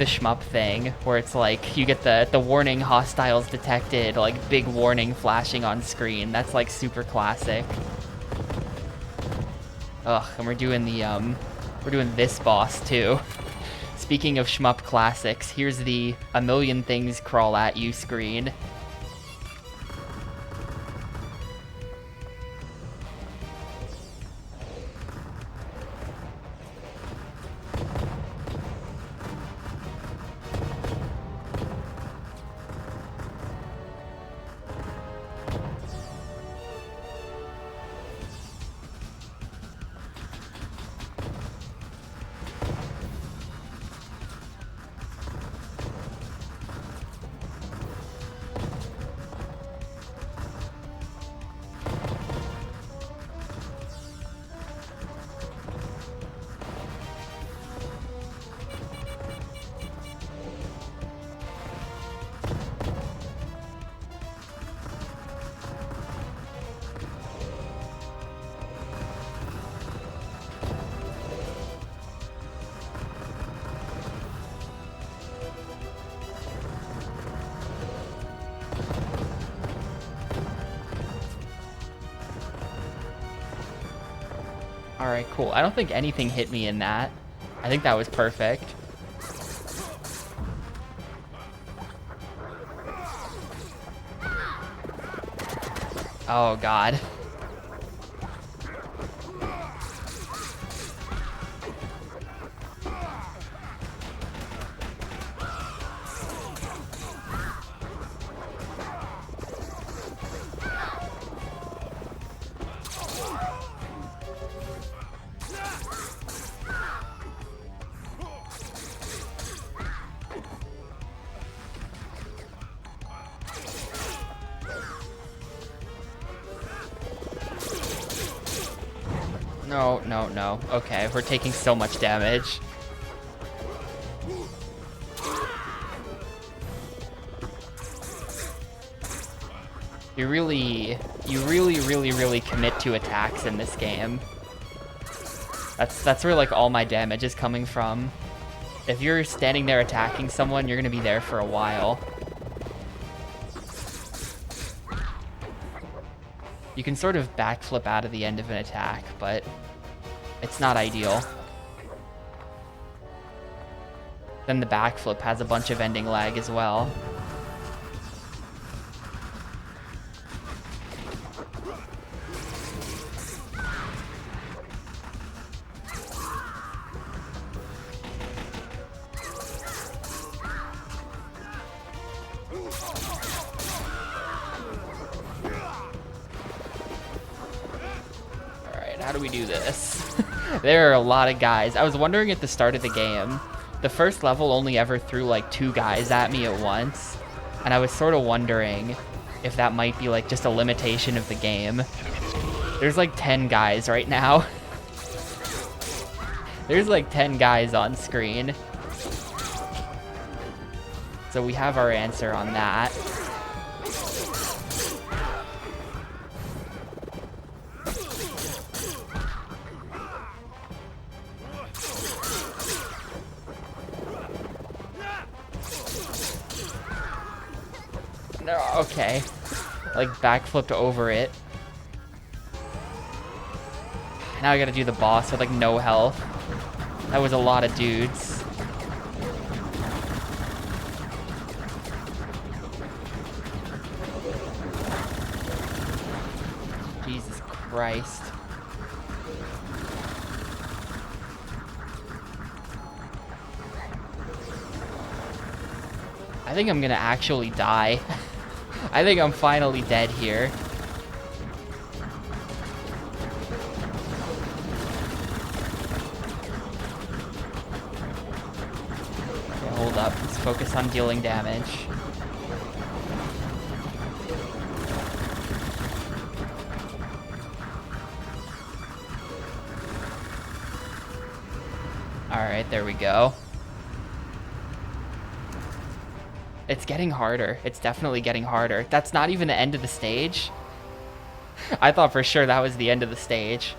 shmup thing, where it's like, you get the warning hostiles detected, like, big warning flashing on screen. That's, like, super classic. Ugh, and we're doing this boss, too. Speaking of shmup classics, here's the "A Million Things Crawl at You" screen. Alright, cool. I don't think anything hit me in that. I think that was perfect. Oh, God. No, no, no. Okay, we're taking so much damage. You really commit to attacks in this game. That's where, like, all my damage is coming from. If you're standing there attacking someone, you're gonna be there for a while. You can sort of backflip out of the end of an attack, but it's not ideal. Then the backflip has a bunch of ending lag as well. How do we do this? There are a lot of guys. I was wondering at the start of the game, the first level only ever threw like 2 guys at me at once, and I was sort of wondering if that might be like just a limitation of the game. There's like 10 guys right now. There's like 10 guys on screen. So we have our answer on that. No, okay. Like backflipped over it. Now I gotta do the boss with like no health. That was a lot of dudes. Jesus Christ. I think I'm gonna actually die. I think I'm finally dead here. Okay, hold up. Let's focus on dealing damage. Alright, there we go. It's getting harder. It's definitely getting harder. That's not even the end of the stage. I thought for sure that was the end of the stage.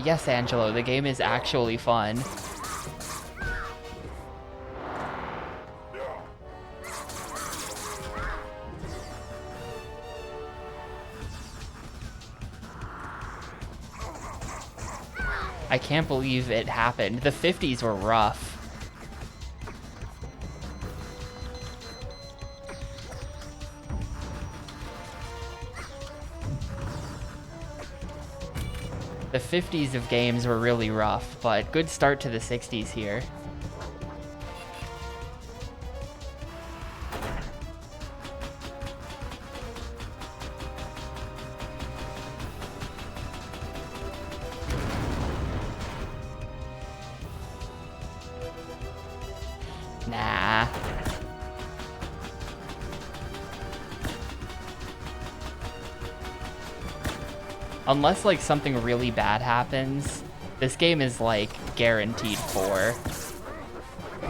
Yes, Angelo, the game is actually fun. I can't believe it happened. The 50s were rough. The 50s of games were really rough, but good start to the 60s here. Nah. Unless like something really bad happens, this game is like guaranteed 4.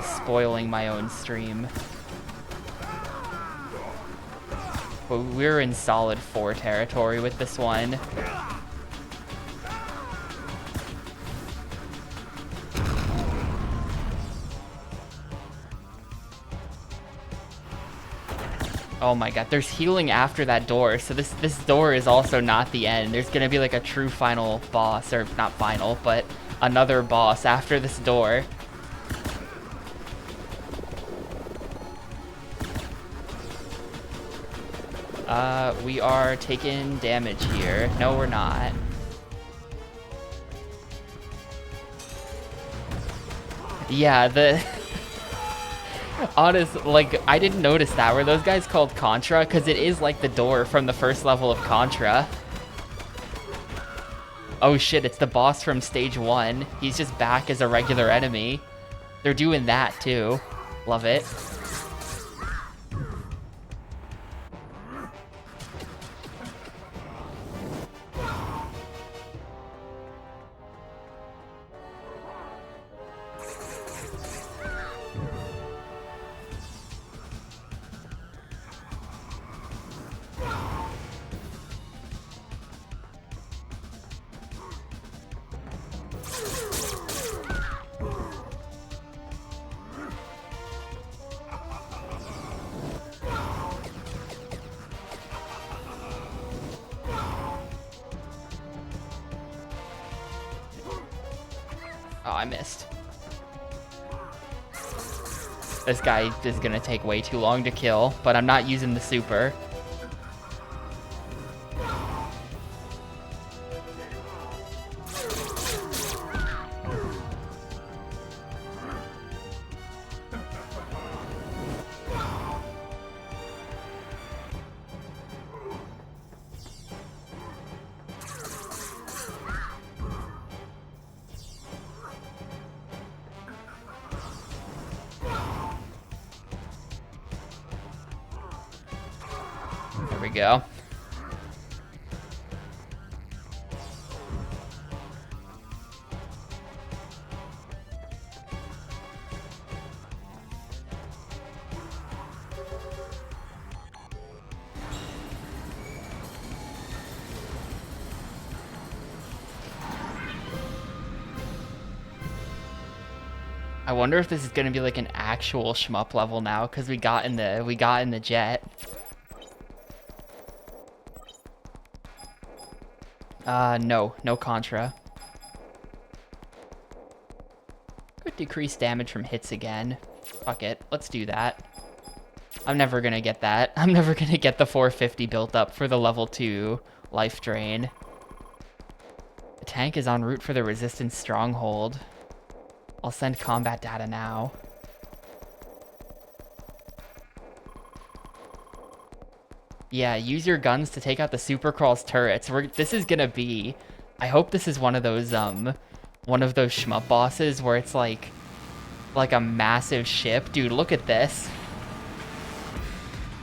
Spoiling my own stream. But we're in solid 4 territory with this one. Oh my god, there's healing after that door, so this door is also not the end. There's gonna be like a true final boss, or not final, but another boss after this door. We are taking damage here. No, we're not. Yeah, the... Honest, like, I didn't notice that. Were those guys called Contra? Because it is like the door from the first level of Contra. Oh shit, it's the boss from stage 1. He's just back as a regular enemy. They're doing that too. Love it. Oh, I missed. This guy is gonna take way too long to kill, but I'm not using the super. There we go. I wonder if this is gonna be like an actual shmup level now, because we got in the jet. No Contra. Could decrease damage from hits again. Fuck it, let's do that. I'm never gonna get that. I'm never gonna get the 450 built up for the level 2 life drain. The tank is en route for the Resistance stronghold. I'll send combat data now. Yeah, use your guns to take out the Supercrawl's turrets. This is gonna be... I hope this is one of those shmup bosses where it's like a massive ship. Dude, look at this.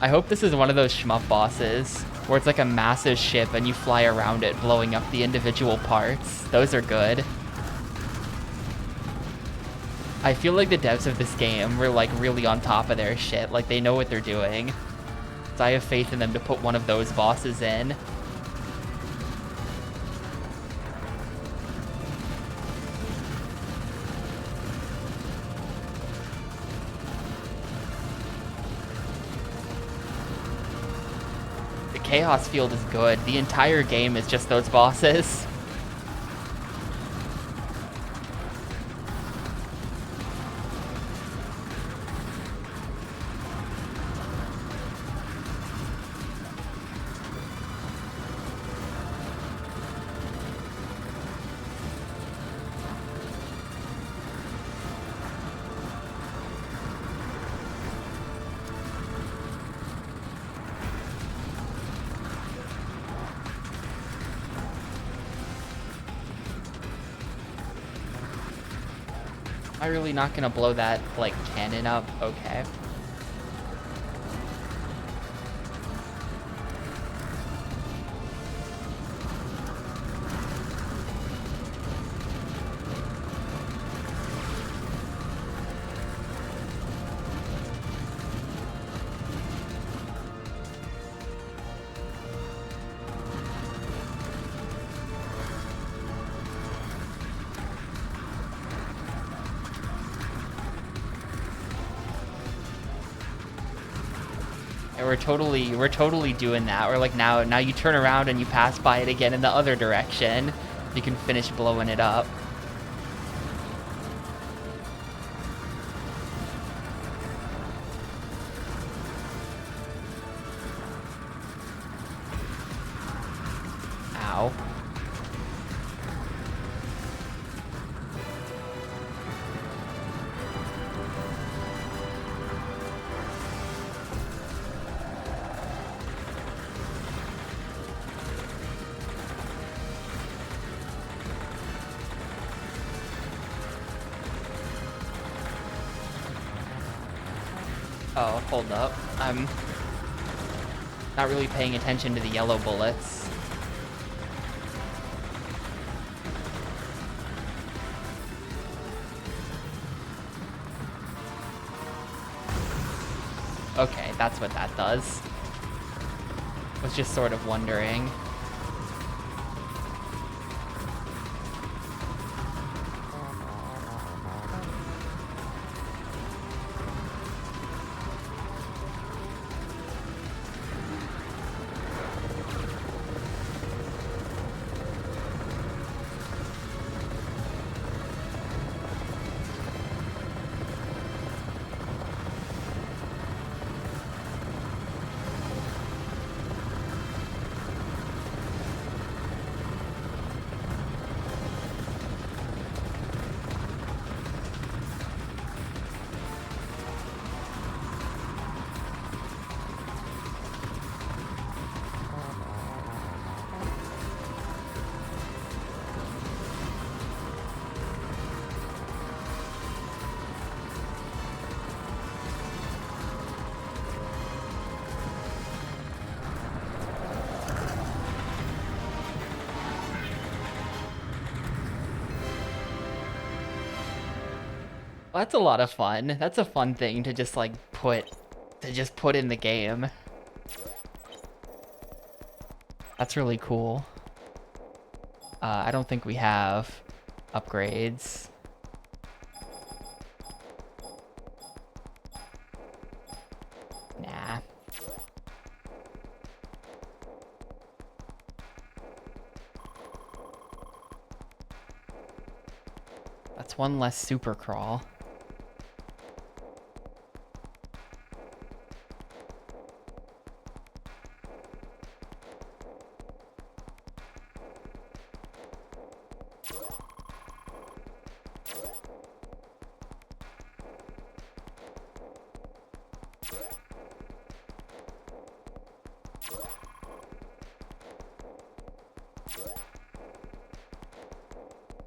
I hope this is one of those shmup bosses where it's like a massive ship and you fly around it, blowing up the individual parts. Those are good. I feel like the devs of this game were like really on top of their shit. Like they know what they're doing. So I have faith in them to put one of those bosses in. The Chaos Field is good. The entire game is just those bosses. Am I really not gonna blow that, like, cannon up? Okay. And we're totally doing that. We're like, now you turn around and you pass by it again in the other direction. You can finish blowing it up. Ow. Oh, hold up. I'm not really paying attention to the yellow bullets. Okay, that's what that does. Was just sort of wondering. Well, that's a lot of fun. That's a fun thing to just like put in the game. That's really cool. I don't think we have upgrades. Nah. That's one less super crawl.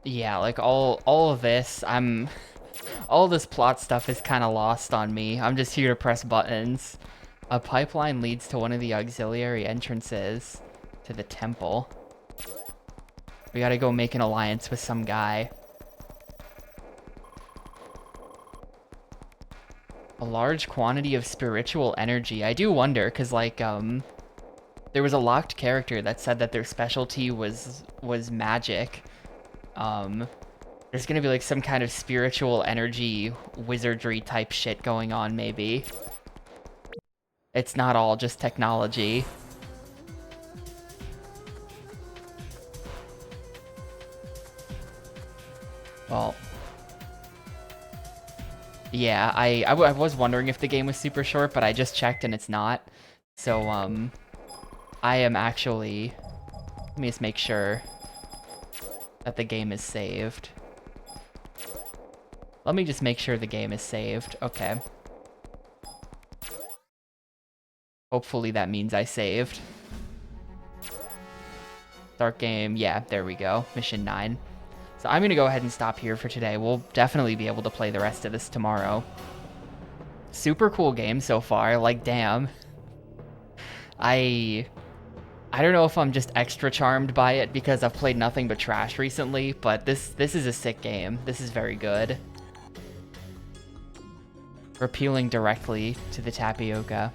Yeah, like all of this, all this plot stuff is kind of lost on me. I'm just here to press buttons. A pipeline leads to one of the auxiliary entrances to the temple. We gotta go make an alliance with some guy. A large quantity of spiritual energy. I do wonder, because like, there was a locked character that said that their specialty was magic. There's gonna be like some kind of spiritual energy wizardry type shit going on, maybe. It's not all just technology. Well, yeah, I was wondering if the game was super short, but I just checked and it's not. So, I am actually, let me just make sure that the game is saved. Let me just make sure the game is saved. Okay. Hopefully that means I saved. Start game. Yeah, there we go. Mission 9. So I'm going to go ahead and stop here for today. We'll definitely be able to play the rest of this tomorrow. Super cool game so far. Like, damn. I don't know if I'm just extra charmed by it because I've played nothing but trash recently, but this is a sick game. This is very good. We're appealing directly to the tapioca.